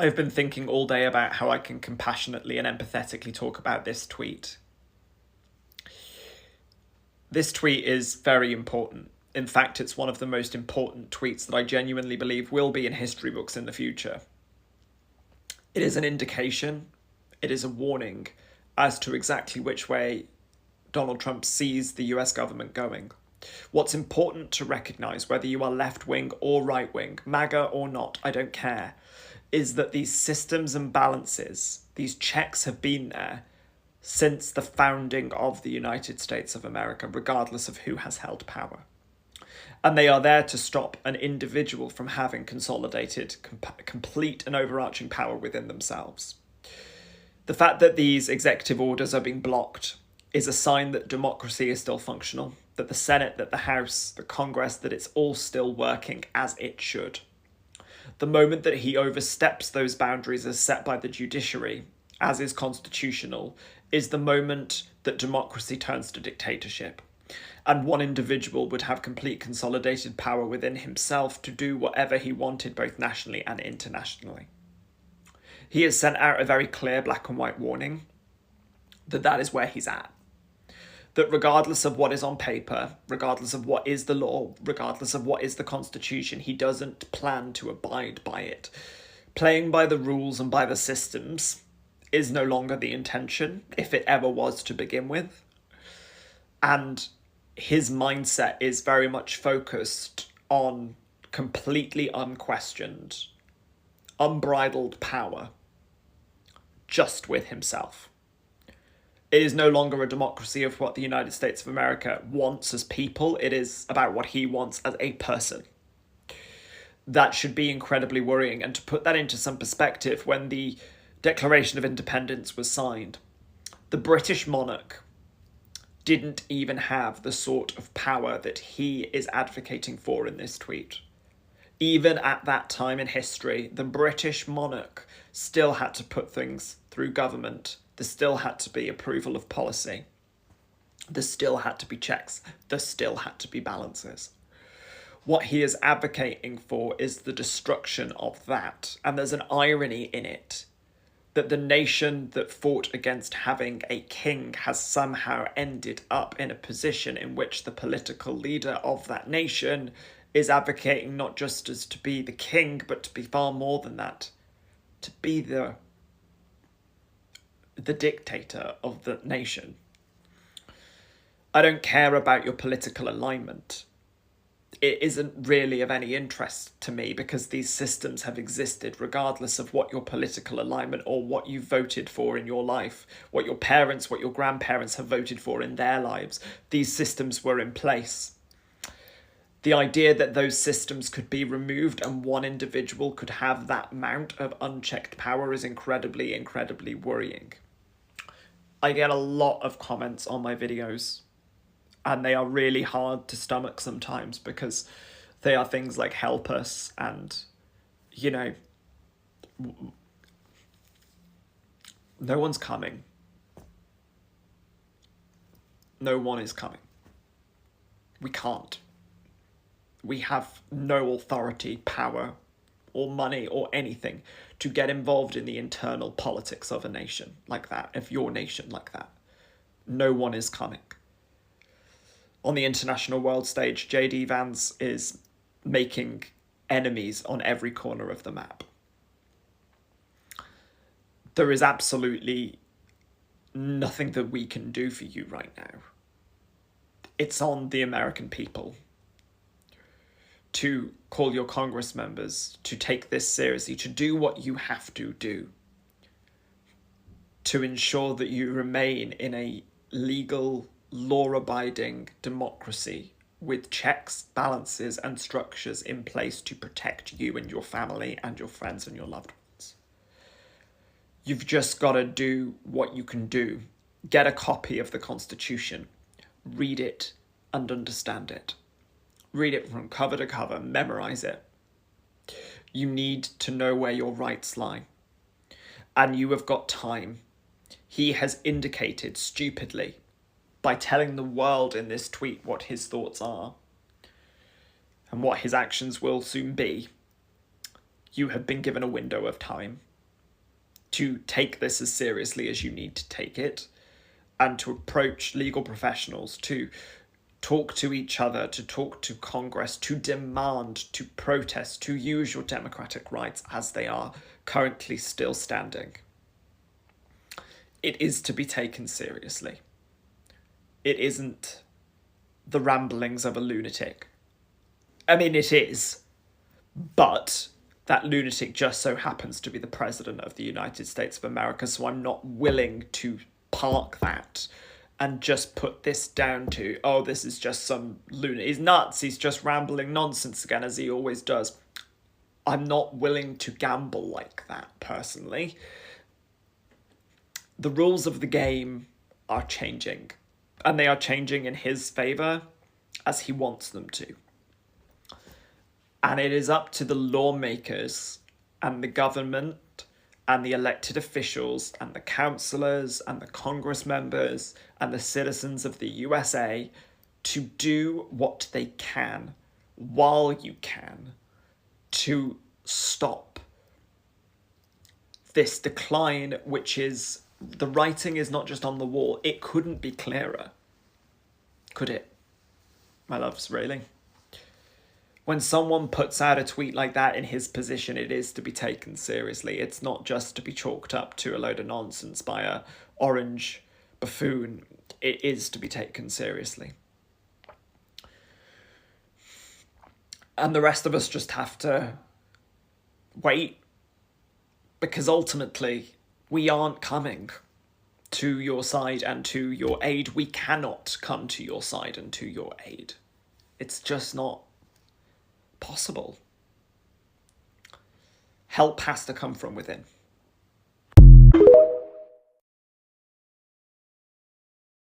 I've been thinking all day about how I can compassionately and empathetically talk about this tweet. This tweet is very important. In fact, it's one of the most important tweets that I genuinely believe will be in history books in the future. It is an indication, it is a warning as to exactly which way Donald Trump sees the US government going. What's important to recognise, whether you are left-wing or right-wing, MAGA or not, I don't care, is that these systems and balances, these checks have been there since the founding of the United States of America, regardless of who has held power. And they are there to stop an individual from having consolidated, complete and overarching power within themselves. The fact that these executive orders are being blocked is a sign that democracy is still functional, that the Senate, that the House, the Congress, that it's all still working as it should. The moment that he oversteps those boundaries as set by the judiciary, as is constitutional, is the moment that democracy turns to dictatorship. And one individual would have complete consolidated power within himself to do whatever he wanted, both nationally and internationally. He has sent out a very clear black and white warning that that is where he's at. That regardless of what is on paper, regardless of what is the law, regardless of what is the Constitution, he doesn't plan to abide by it. Playing by the rules and by the systems is no longer the intention, if it ever was to begin with. And his mindset is very much focused on completely unquestioned, unbridled power, just with himself. It is no longer a democracy of what the United States of America wants as people. It is about what he wants as a person. That should be incredibly worrying. And to put that into some perspective, when the Declaration of Independence was signed, the British monarch didn't even have the sort of power that he is advocating for in this tweet. Even at that time in history, the British monarch still had to put things through government. There still had to be approval of policy. There still had to be checks. There still had to be balances. What he is advocating for is the destruction of that. And there's an irony in it, that the nation that fought against having a king has somehow ended up in a position in which the political leader of that nation is advocating not just as to be the king, but to be far more than that, to be the dictator of the nation. I don't care about your political alignment. It isn't really of any interest to me, because these systems have existed regardless of what your political alignment or what you voted for in your life, what your parents, what your grandparents have voted for in their lives. These systems were in place. The idea that those systems could be removed and one individual could have that amount of unchecked power is incredibly, incredibly worrying. I get a lot of comments on my videos, and they are really hard to stomach sometimes, because they are things like help us and, you know, no one's coming. No one is coming. We can't. We have no authority, power, or money, or anything to get involved in the internal politics of a nation like that, of your nation like that. No one is coming. On the international world stage, J.D. Vance is making enemies on every corner of the map. There is absolutely nothing that we can do for you right now. It's on the American people to call your Congress members to take this seriously, to do what you have to do, to ensure that you remain in a legal, law-abiding democracy with checks, balances, and structures in place to protect you and your family and your friends and your loved ones. You've just got to do what you can do. Get a copy of the Constitution, read it, and understand it. Read it from cover to cover, memorize it. You need to know where your rights lie. And you have got time. He has indicated stupidly, by telling the world in this tweet what his thoughts are and what his actions will soon be, you have been given a window of time. to take this as seriously as you need to take it, and to approach legal professionals, to talk to each other, to talk to Congress, to demand, to protest, to use your democratic rights as they are currently still standing. It is to be taken seriously. It isn't the ramblings of a lunatic. I mean, it is, but that lunatic just so happens to be the President of the United States of America, so I'm not willing to park that and just put this down to, oh, this is just some lunatic. He's nuts, he's just rambling nonsense again, as he always does. I'm not willing to gamble like that, personally. The rules of the game are changing, and they are changing in his favour as he wants them to. And it is up to the lawmakers and the government and the elected officials and the councillors and the Congress members and the citizens of the USA to do what they can while you can to stop this decline, which is, the writing is not just on the wall. It couldn't be clearer. Could it? My loves, really? When someone puts out a tweet like that in his position, it is to be taken seriously. It's not just to be chalked up to a load of nonsense by a orange buffoon. It is to be taken seriously. And the rest of us just have to wait, because ultimately we aren't coming to your side and to your aid. We cannot come to your side and to your aid. It's just not possible. Help has to come from within.